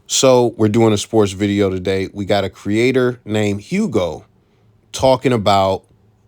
So we're doing a sports video today. We got a creator named Hugo talking about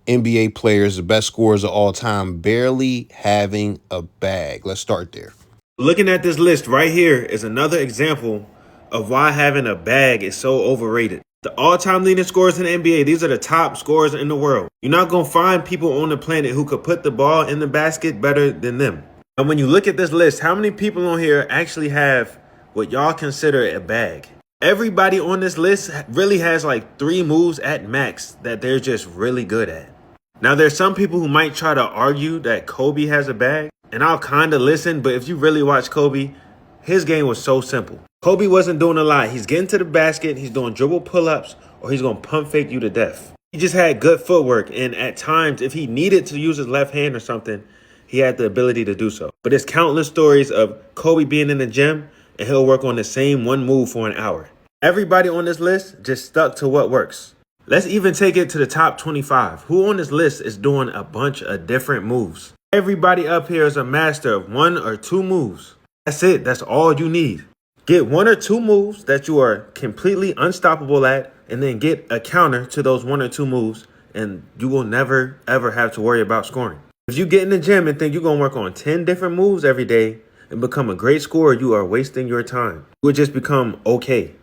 NBA players, the best scorers of all time, barely having a bag. Let's start there. Looking at this list right here is another example of why having a bag is so overrated. The all-time leading scorers in the NBA, these are the top scorers in the world. You're not going to find people on the planet who could put the ball in the basket better than them. And when you look at this list, how many people on here actually have what y'all consider a bag? Everybody on this list really has like 3 moves at max that they're just really good at. Now, there's some people who might try to argue that Kobe has a bag, and I'll kind of listen, but if you really watch Kobe, his game was so simple. Kobe wasn't doing a lot. He's getting to the basket, he's doing dribble pull-ups, or he's going to pump fake you to death. He just had good footwork, and at times, if he needed to use his left hand or something, he had the ability to do so. But there's countless stories of Kobe being in the gym, and he'll work on the same one move for an hour. Everybody on this list just stuck to what works. Let's even take it to the top 25. Who on this list is doing a bunch of different moves? Everybody up here is a master of 1 or 2 moves. That's it. That's all you need. Get 1 or 2 moves that you are completely unstoppable at, and then get a counter to those 1 or 2 moves, and you will never, ever have to worry about scoring. If you get in the gym and think you're going to work on 10 different moves every day and become a great scorer, you are wasting your time. You will just become okay.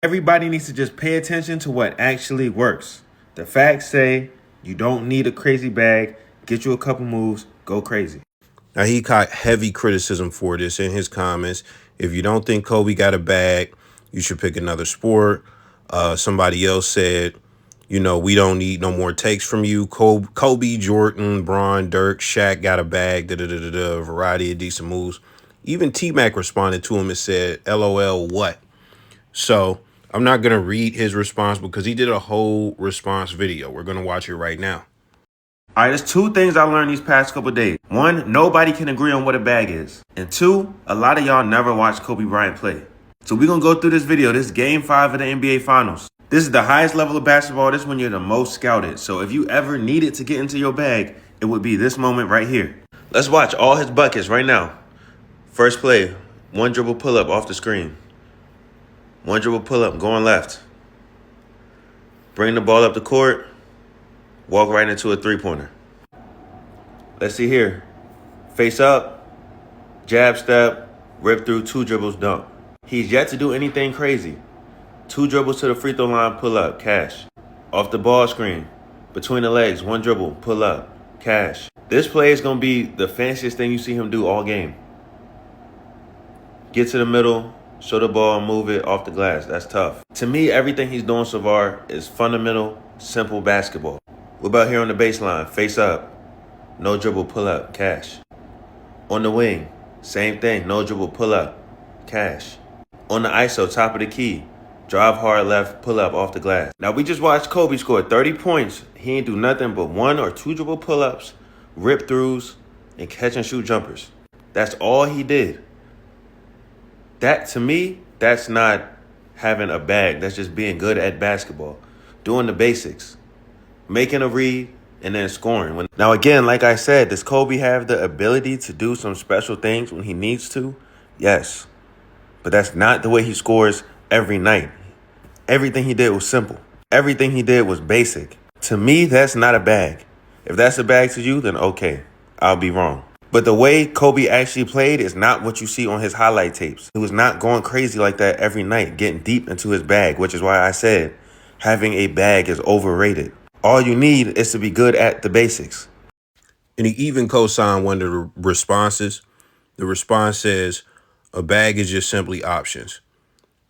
Everybody needs to just pay attention to what actually works. The facts say you don't need a crazy bag. Get you a couple moves, go crazy. Now, he caught heavy criticism for this in his comments. If you don't think Kobe got a bag, you should pick another sport. Somebody else said, we don't need no more takes from you. Kobe, Jordan, Bron, Dirk, Shaq got a bag, a variety of decent moves. Even T-Mac responded to him and said, LOL, what? So I'm not going to read his response because he did a whole response video. We're going to watch it right now. All right, there's 2 things I learned these past couple days. 1, nobody can agree on what a bag is. And 2, a lot of y'all never watched Kobe Bryant play. So we're going to go through this video. This is Game 5 of the NBA Finals. This is the highest level of basketball. This is when you're the most scouted. So if you ever needed to get into your bag, it would be this moment right here. Let's watch all his buckets right now. First play, 1 dribble pull-up off the screen. 1 dribble pull-up, going left. Bring the ball up the court. Walk right into a 3-pointer. Let's see here. Face up, jab step, rip through, 2 dribbles, dunk. He's yet to do anything crazy. 2 dribbles to the free throw line, pull up, cash. Off the ball screen, between the legs, 1 dribble, pull up, cash. This play is going to be the fanciest thing you see him do all game. Get to the middle, show the ball, move it off the glass. That's tough. To me, everything he's doing so far is fundamental, simple basketball. What about here on the baseline? Face up, no dribble, pull up, cash. On the wing, same thing, no dribble, pull up, cash. On the ISO, top of the key, drive hard left, pull up off the glass. Now, we just watched Kobe score 30 points. He ain't do nothing but 1 or 2 dribble pull-ups, rip throughs, and catch and shoot jumpers. That's all he did. That, to me, that's not having a bag. That's just being good at basketball. Doing the basics. Making a read, and then scoring. Now, again, like I said, does Kobe have the ability to do some special things when he needs to? Yes. But that's not the way he scores every night. Everything he did was simple. Everything he did was basic. To me, that's not a bag. If that's a bag to you, then okay, I'll be wrong. But the way Kobe actually played is not what you see on his highlight tapes. He was not going crazy like that every night, getting deep into his bag, which is why I said having a bag is overrated. All you need is to be good at the basics. And he even co-signed one of the responses. The response says, a bag is just simply options.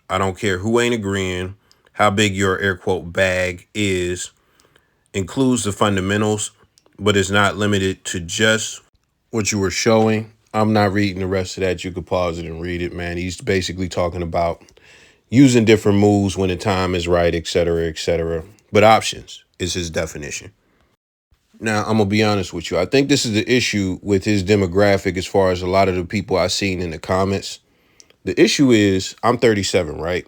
I don't care who ain't agreeing, how big your air quote bag is, includes the fundamentals, but it's not limited to just what you were showing. I'm not reading the rest of that. You could pause it and read it, man. He's basically talking about using different moves when the time is right, et cetera, et cetera. But options is his definition. Now, I'm going to be honest with you. I think this is the issue with his demographic as far as a lot of the people I've seen in the comments. The issue is I'm 37, right?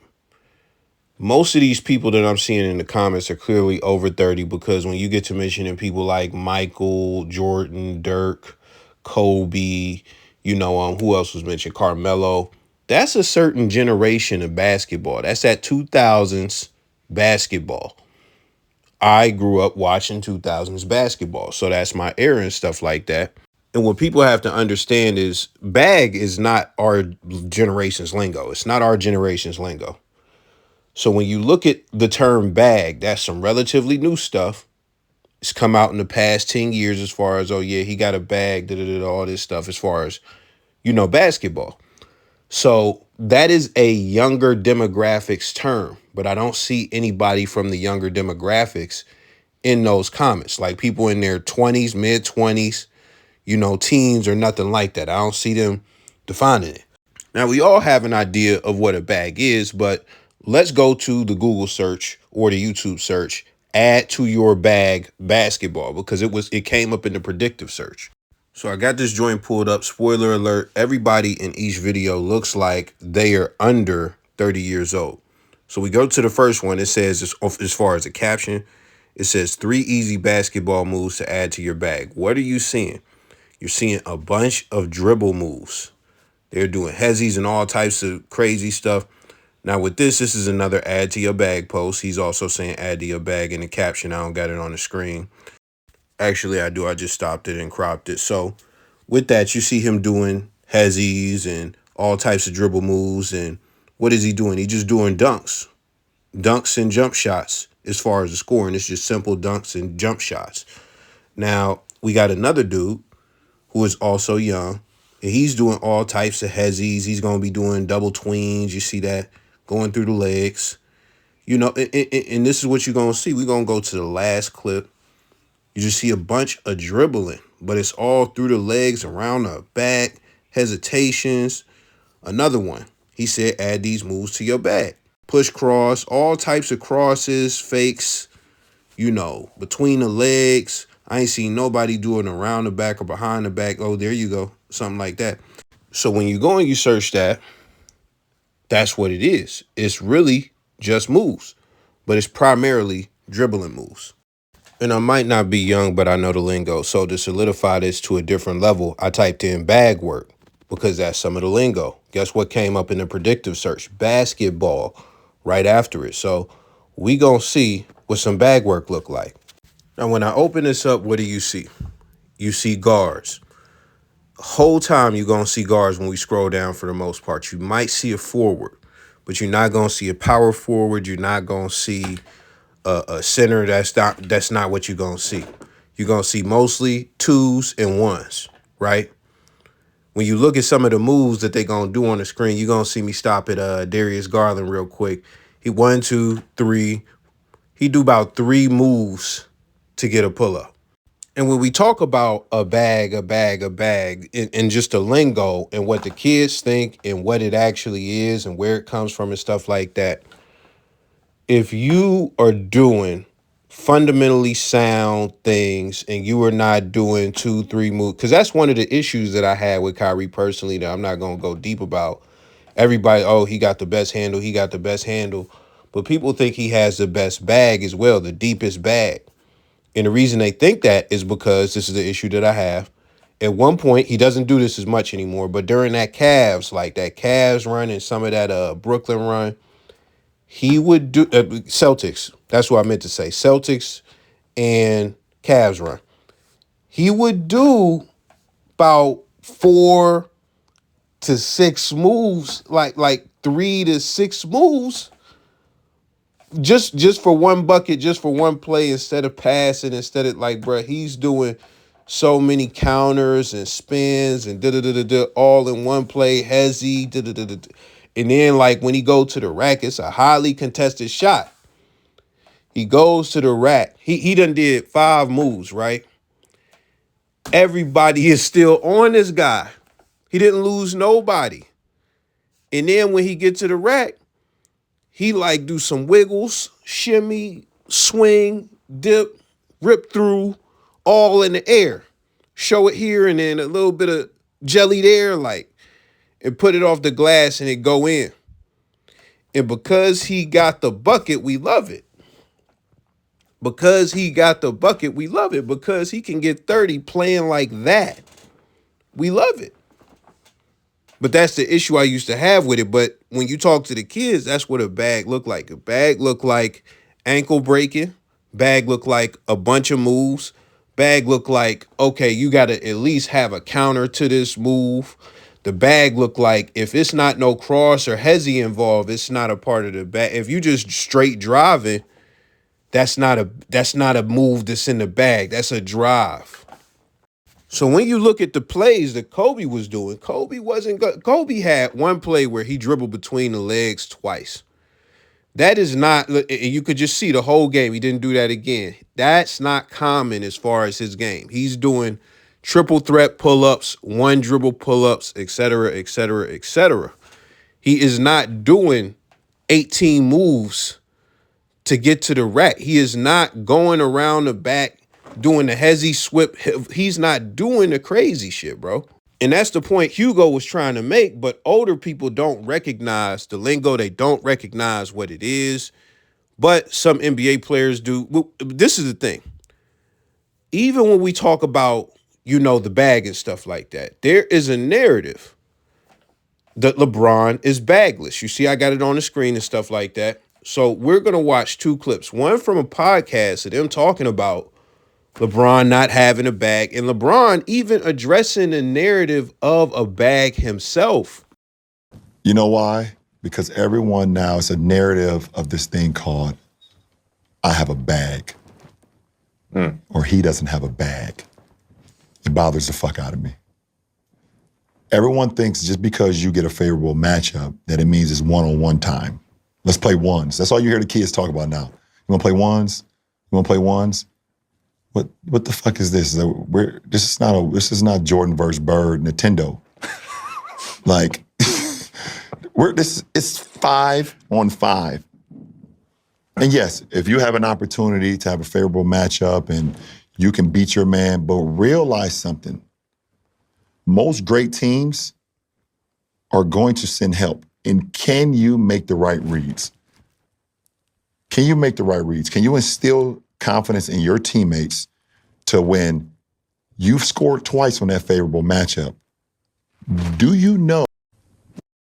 Most of these people that I'm seeing in the comments are clearly over 30 because when you get to mentioning people like Michael, Jordan, Dirk, Kobe, who else was mentioned? Carmelo. That's a certain generation of basketball. That's that 2000s basketball. I grew up watching 2000s basketball. So that's my era and stuff like that. And what people have to understand is bag is not our generation's lingo. It's not our generation's lingo. So when you look at the term bag, that's some relatively new stuff. It's come out in the past 10 years as far as, oh, yeah, he got a bag, all this stuff as far as, basketball. So that is a younger demographics term, but I don't see anybody from the younger demographics in those comments, like people in their 20s, mid 20s, teens or nothing like that. I don't see them defining it. Now, we all have an idea of what a bag is, but let's go to the Google search or the YouTube search, add to your bag basketball, because it came up in the predictive search. So I got this joint pulled up. Spoiler alert, everybody in each video looks like they are under 30 years old. So we go to the first one. It says, as far as the caption, it says 3 easy basketball moves to add to your bag. What are you seeing? You're seeing a bunch of dribble moves. They're doing hezzies and all types of crazy stuff. Now with this is another add to your bag post. He's also saying add to your bag in the caption. I don't got it on the screen. Actually, I do. I just stopped it and cropped it. So with that, you see him doing hezzies and all types of dribble moves. And what is he doing? He's just doing dunks and jump shots. As far as the scoring, it's just simple dunks and jump shots. Now we got another dude who is also young, and he's doing all types of hezzies. He's going to be doing double tweens. You see that going through the legs, and this is what you're going to see. We're going to go to the last clip. You just see a bunch of dribbling, but it's all through the legs, around the back, hesitations. Another one, he said, add these moves to your bag. Push cross, all types of crosses, fakes, between the legs. I ain't seen nobody do it around the back or behind the back. Oh, there you go. Something like that. So when you go and you search that, that's what it is. It's really just moves, but it's primarily dribbling moves. And I might not be young, but I know the lingo. So to solidify this to a different level, I typed in bag work because that's some of the lingo. Guess what came up in the predictive search? Basketball right after it. So we gonna see what some bag work look like. Now, when I open this up, what do you see? You see guards. The whole time you're going to see guards when we scroll down for the most part. You might see a forward, but you're not going to see a power forward. You're not going to see a center. That's not what you're going to see. You're going to see mostly 2s and 1s, right? When you look at some of the moves that they're going to do on the screen, you're going to see me stop at Darius Garland real quick. He 1, 2, 3. He do about 3 moves to get a pull-up. And when we talk about a bag, and just the lingo and what the kids think and what it actually is and where it comes from and stuff like that, if you are doing fundamentally sound things and you are not doing 2, 3 moves, because that's one of the issues that I had with Kyrie personally that I'm not going to go deep about. Everybody, oh, he got the best handle. But people think he has the best bag as well, the deepest bag. And the reason they think that is because this is the issue that I have. At one point, he doesn't do this as much anymore, but during that Cavs run and some of that Brooklyn run, he would do Celtics. That's what I meant to say. Celtics and Cavs run. He would do about 4 to 6 moves, like 3 to 6 moves, just for one bucket, just for one play, instead of passing, instead of he's doing so many counters and spins and all in one play, hezzy, and then when he go to the rack, it's a highly contested shot. He goes to the rack. He done did 5 moves, right? Everybody is still on this guy. He didn't lose nobody. And then when he get to the rack, he do some wiggles, shimmy, swing, dip, rip through, all in the air. Show it here and then a little bit of jelly there, and put it off the glass and it go in. And because he got the bucket, we love it. Because he got the bucket, we love it. Because he can get 30 playing like that, we love it. But that's the issue I used to have with it. But when you talk to the kids, that's what a bag looked like. A bag looked like ankle breaking. Bag looked like a bunch of moves. Bag looked like, okay, you got to at least have a counter to this move. The bag looked like if it's not no cross or hezzy involved, it's not a part of the bag. If you just straight driving, that's not a move that's in the bag. That's a drive. So when you look at the plays that Kobe was doing, Kobe wasn't good. Kobe had one play where he dribbled between the legs twice. That is not, you could just see the whole game. He didn't do that again. That's not common as far as his game. He's doing triple threat pull-ups, one dribble pull-ups, et cetera, et cetera, et cetera. He is not doing 18 moves to get to the rack. He is not going around the back doing the hezzy swip. He's not doing the crazy shit, bro. And that's the point Hugo was trying to make, but older people don't recognize the lingo. They don't recognize what it is. But some NBA players do. Well, this is the thing. Even when we talk about, the bag and stuff like that, there is a narrative that LeBron is bagless. You see, I got it on the screen and stuff like that. So we're going to watch two clips. One from a podcast of them talking about LeBron not having a bag, and LeBron even addressing the narrative of a bag himself. You know why? Because everyone now, it's a narrative of this thing called, I have a bag. Or he doesn't have a bag. It bothers the fuck out of me. Everyone thinks just because you get a favorable matchup that it means it's one-on-one time. Let's play ones. That's all you hear the kids talk about now. You want to play ones? You want to play ones? What the fuck is this? This is not Jordan versus Bird Nintendo. Like, it's 5-on-5. And yes, if you have an opportunity to have a favorable matchup and you can beat your man, but realize something. Most great teams are going to send help. And can you make the right reads? Can you make the right reads? Can you instill confidence in your teammates to when you've scored twice on that favorable matchup? Do you know?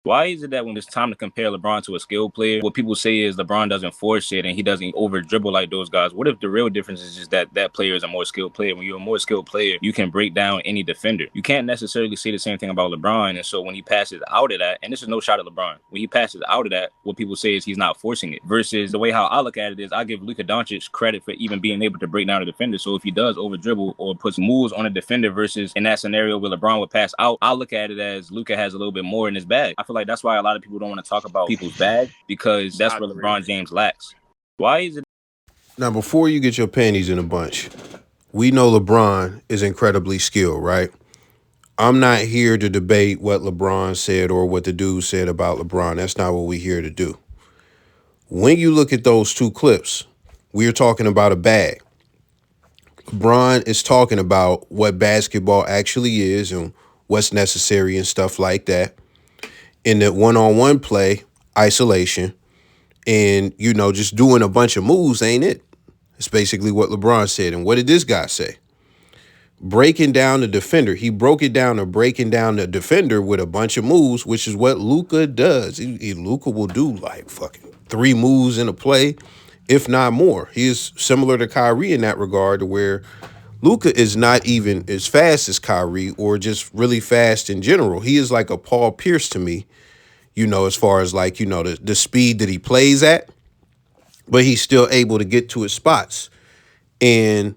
Why is it that when it's time to compare LeBron to a skilled player, what people say is LeBron doesn't force it and he doesn't over dribble like those guys? What if the real difference is just that that player is a more skilled player? When you're a more skilled player, you can break down any defender. You can't necessarily say the same thing about LeBron. And so when he passes out of that, and this is no shot at LeBron, when he passes out of that, what people say is he's not forcing it. Versus the way how I look at it is I give Luka Doncic credit for even being able to break down a defender. So if he does over dribble or puts moves on a defender versus in that scenario where LeBron would pass out, I look at it as Luka has a little bit more in his bag. I feel like that's why a lot of people don't want to talk about people's bag, because that's where LeBron James lacks. Why is it? Now, before you get your panties in a bunch, we know LeBron is incredibly skilled, right? I'm not here to debate what LeBron said or what the dude said about LeBron. That's not what we're here to do. When you look at those two clips, we're talking about a bag. LeBron is talking about what basketball actually is and what's necessary and stuff like that. In the one-on-one play, isolation, and, just doing a bunch of moves ain't it. It's basically what LeBron said. And what did this guy say? Breaking down the defender. He broke it down to breaking down the defender with a bunch of moves, which is what Luka does. Luka will do like fucking 3 moves in a play, if not more. He is similar to Kyrie in that regard, to where Luka is not even as fast as Kyrie or just really fast in general. He is like a Paul Pierce to me, as far as like, the speed that he plays at, but he's still able to get to his spots. And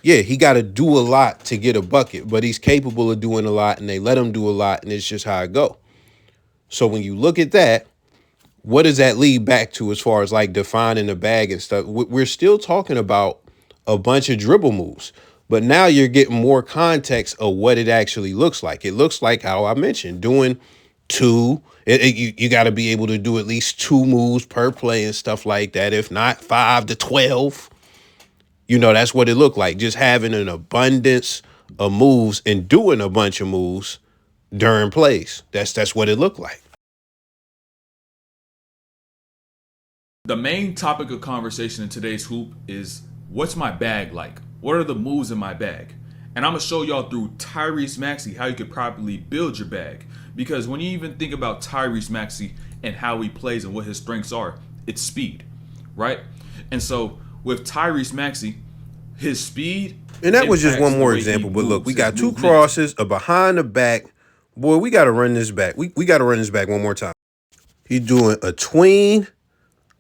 yeah, he got to do a lot to get a bucket, but he's capable of doing a lot, and they let him do a lot, and it's just how it go. So when you look at that, what does that lead back to as far as like defining the bag and stuff? We're still talking about a bunch of dribble moves, but now you're getting more context of what it actually looks like. It looks like how I mentioned, doing 2. You got to be able to do at least 2 moves per play and stuff like that. If not 5 to 12, that's what it looked like. Just having an abundance of moves and doing a bunch of moves during plays. That's what it looked like. The main topic of conversation in today's hoop is, what's my bag like? What are the moves in my bag? And I'm going to show y'all through Tyrese Maxey how you could properly build your bag. Because when you even think about Tyrese Maxey and how he plays and what his strengths are, it's speed, right? And so with Tyrese Maxey, his speed. And that was just impacts one more the way he example. But look, moves, we his got two movement. crosses, a behind the back. Boy, we got to run this back. We got to run this back one more time. He's doing a tween,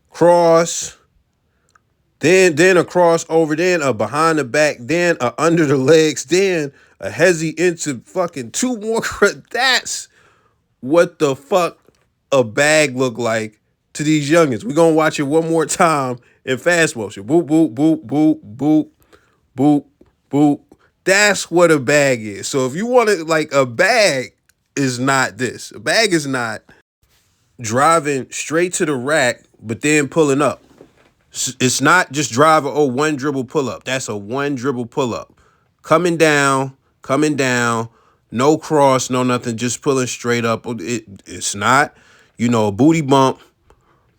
cross, then a crossover, then a behind the back, then a under the legs, then a hezzy into fucking two more. That's what the fuck a bag look like to these youngins. We gonna watch it one more time in fast motion. Boop, boop, boop, boop, boop, boop, boop. That's what a bag is. So if you want it, like, a bag is not this. A bag is not driving straight to the rack, but then pulling up. It's not just driving, one dribble pull up. That's a one dribble pull up. Coming down, no cross, no nothing, just pulling straight up. It's not, a booty bump,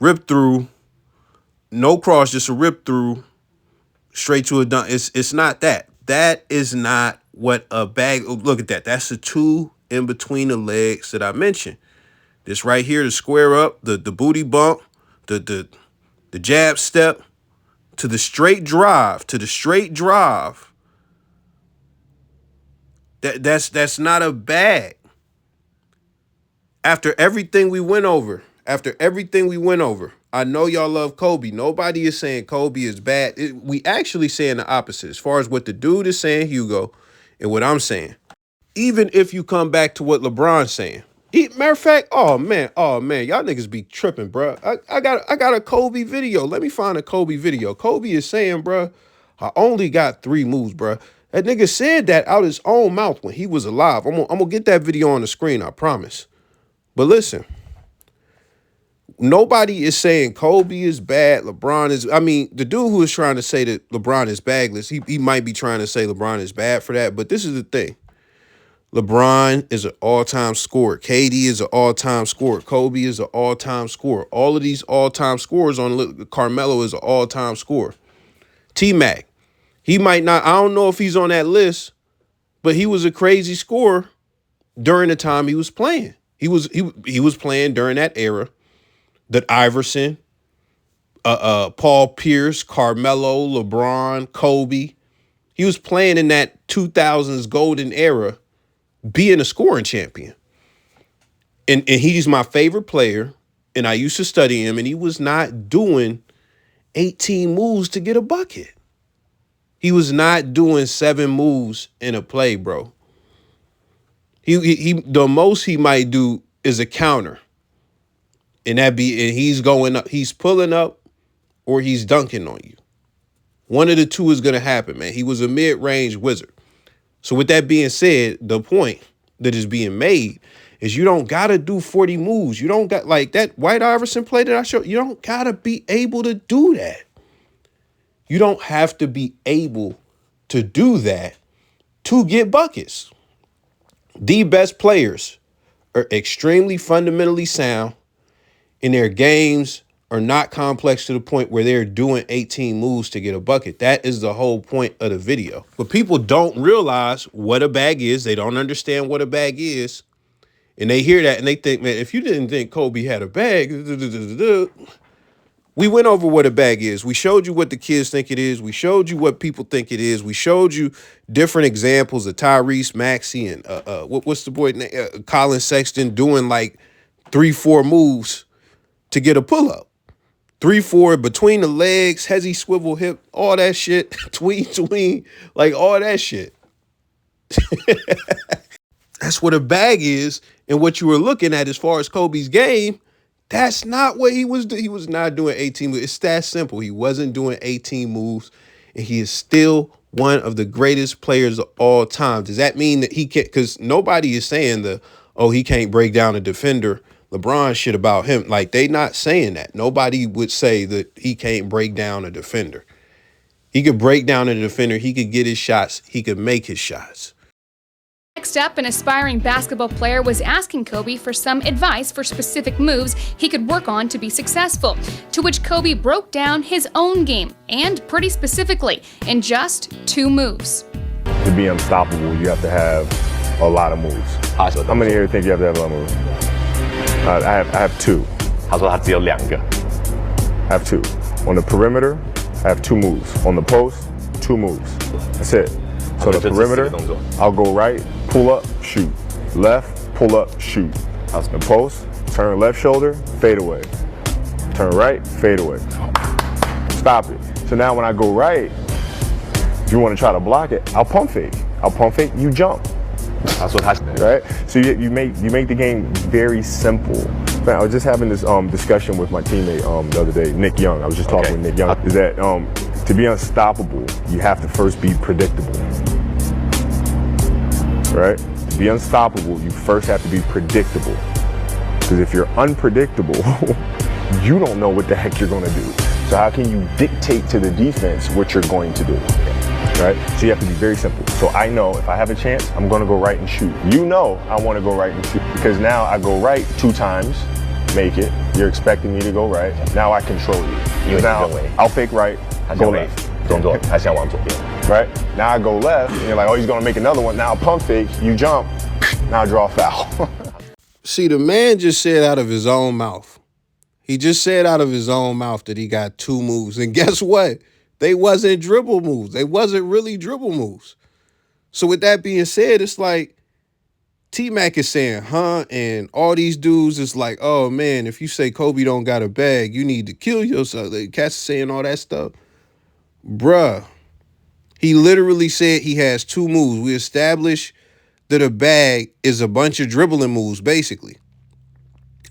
rip through, no cross, just a rip through, straight to a dunk. It's not that. That is not what a bag. Look at that. That's the two in between the legs that I mentioned. This right here, the square up, the booty bump, the jab step, to the straight drive, That's not a bag. After everything we went over, I know y'all love Kobe. Nobody is saying Kobe is bad. We actually saying the opposite as far as what the dude is saying, Hugo, and what I'm saying. Even if you come back to what LeBron's saying. Matter of fact, oh man, y'all niggas be tripping, bro. I got a Kobe video. Let me find a Kobe video. Kobe is saying, bro, I only got 3 moves, bro. That nigga said that out his own mouth when he was alive. I'm gonna get that video on the screen, I promise. But listen, nobody is saying Kobe is bad. LeBron is, the dude who is trying to say that LeBron is bagless, he might be trying to say LeBron is bad for that. But this is the thing. LeBron is an all-time scorer. KD is an all-time scorer. Kobe is an all-time scorer. All of these all-time scorers Carmelo is an all-time scorer. T-Mac, he might not, I don't know if he's on that list, but he was a crazy scorer during the time he was playing. He was playing during that era that Iverson, Paul Pierce, Carmelo, LeBron, Kobe. He was playing in that 2000s golden era, being a scoring champion. And he's my favorite player, and I used to study him, and he was not doing 18 moves to get a bucket. He was not doing 7 moves in a play, bro. He the most he might do is a counter. And he's going up, he's pulling up, or he's dunking on you. One of the two is gonna happen, man. He was a mid-range wizard. So with that being said, the point that is being made is you don't gotta do 40 moves. You don't got, like that White Iverson play that I showed. You don't gotta be able to do that. You don't have to be able to do that to get buckets. The best players are extremely fundamentally sound, and their games are not complex to the point where they're doing 18 moves to get a bucket. That is the whole point of the video. But people don't realize what a bag is. They don't understand what a bag is. And they hear that and they think, man, if you didn't think Kobe had a bag, we went over what a bag is. We showed you what the kids think it is. We showed you what people think it is. We showed you different examples of Tyrese Maxey and what's the boy name? Colin Sexton doing like 3-4 moves to get a pull-up. 3-4 between the legs, hezzy swivel hip, all that shit, tween, like all that shit. That's what a bag is, and what you were looking at as far as Kobe's game, that's not what he was doing. He was not doing 18 moves. It's that simple. He wasn't doing 18 moves, and he is still one of the greatest players of all time. Does that mean that he can't? Because nobody is saying he can't break down a defender. LeBron shit about him. Like, they not saying that. Nobody would say that he can't break down a defender. He could break down a defender. He could get his shots. He could make his shots. Next up, an aspiring basketball player was asking Kobe for some advice for specific moves he could work on to be successful, to which Kobe broke down his own game, and pretty specifically, in just 2 moves. To be unstoppable, you have to have A lot of moves. How many do you think you have to have a lot of moves? I have 2. 他说他只有2个。 I have 2. On the perimeter, I have 2 moves. On the post, 2 moves. That's it. So the perimeter, I'll go right, pull up, shoot. Left, pull up, shoot. The post, turn left shoulder, fade away. Turn right, fade away. Stop it. So now when I go right, if you want to try to block it, I'll pump fake. I'll pump fake, you jump. 他说他 Right? So you make the game very simple. Man, I was just having this discussion with my teammate the other day, Nick Young. I was just talking with Nick Young. Is that to be unstoppable, you have to first be predictable. Right? To be unstoppable, you first have to be predictable. Because if you're unpredictable, you don't know what the heck you're going to do. So how can you dictate to the defense what you're going to do? Right? So you have to be very simple. So I know if I have a chance, I'm going to go right and shoot. You know I want to go right and shoot. Because now I go right 2 times, make it. You're expecting me to go right. Now I control you. Now I'll fake right, go left. 动作他想往左边。 Right? Now I go left, and you're like, oh, he's going to make another one. Now I'll pump fake, you jump, now I draw a foul. See, the man just said out of his own mouth. He just said out of his own mouth that he got 2 moves. And guess what? They wasn't dribble moves. They wasn't really dribble moves. So with that being said, it's like T-Mac is saying, huh? And all these dudes is like, oh, man, if you say Kobe don't got a bag, you need to kill yourself. Like, cats saying all that stuff. Bruh, he literally said he has 2 moves. We established that a bag is a bunch of dribbling moves, basically.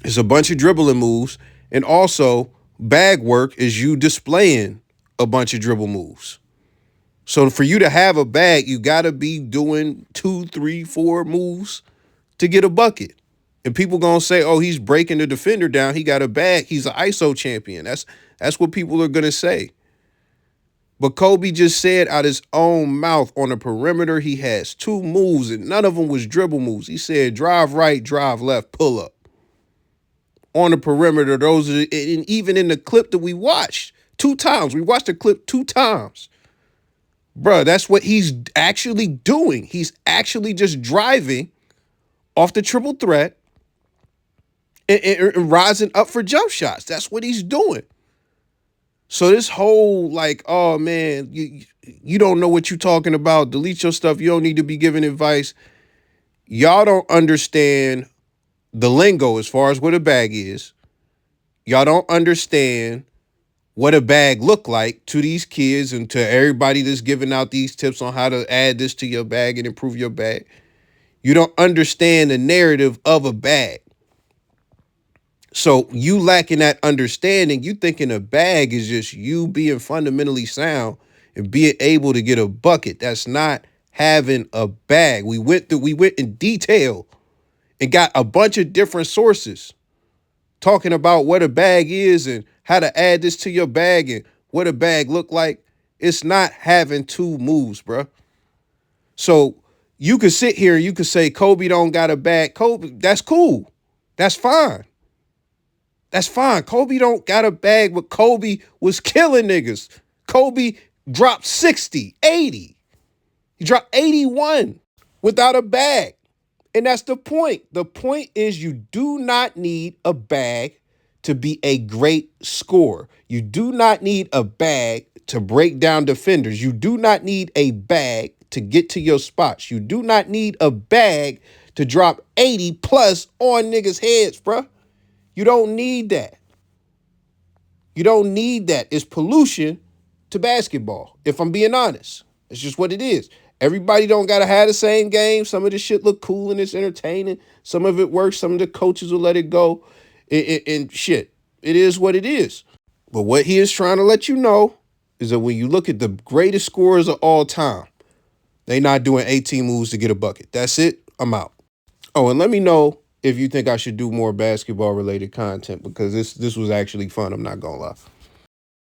It's a bunch of dribbling moves. And also, bag work is you displaying a bunch of dribble moves. So for you to have a bag, you got to be doing 2, 3, 4 moves to get a bucket. And people going to say, oh, he's breaking the defender down. He got a bag. He's an ISO champion. That's what people are going to say. But Kobe just said out his own mouth on the perimeter, he has 2 moves and none of them was dribble moves. He said drive right, drive left, pull up. On the perimeter, those are, and even in the clip that we watched 2 times, we watched the clip 2 times. Bruh, that's what he's actually doing. He's actually just driving off the triple threat and rising up for jump shots. That's what he's doing. So this whole like, oh man, you don't know what you're talking about. Delete your stuff. You don't need to be giving advice. Y'all don't understand the lingo as far as what a bag is. Y'all don't understand what a bag look like to these kids and to everybody that's giving out these tips on how to add this to your bag and improve your bag. You don't understand the narrative of a bag. So you lacking that understanding, you thinking a bag is just you being fundamentally sound and being able to get a bucket. That's not having a bag. We went in detail and got a bunch of different sources talking about what a bag is and how to add this to your bag and what a bag look like. It's not having 2 moves, bro. So you could sit here and you could say Kobe don't got a bag. Kobe, that's cool. That's fine. That's fine. Kobe don't got a bag, but Kobe was killing niggas. Kobe dropped 60, 80. He dropped 81 without a bag. And that's the point. The point is you do not need a bag to be a great scorer. You do not need a bag to break down defenders. You do not need a bag to get to your spots. You do not need a bag to drop 80 plus on niggas' heads, bruh. You don't need that. You don't need that. It's pollution to basketball, if I'm being honest. It's just what it is. Everybody don't got to have the same game. Some of this shit look cool and it's entertaining. Some of it works. Some of the coaches will let it go. And shit, it is what it is. But what he is trying to let you know is that when you look at the greatest scorers of all time, they not doing 18 moves to get a bucket. That's it. I'm out. Oh, and let me know if you think I should do more basketball related content because this was actually fun. I'm not gonna lie.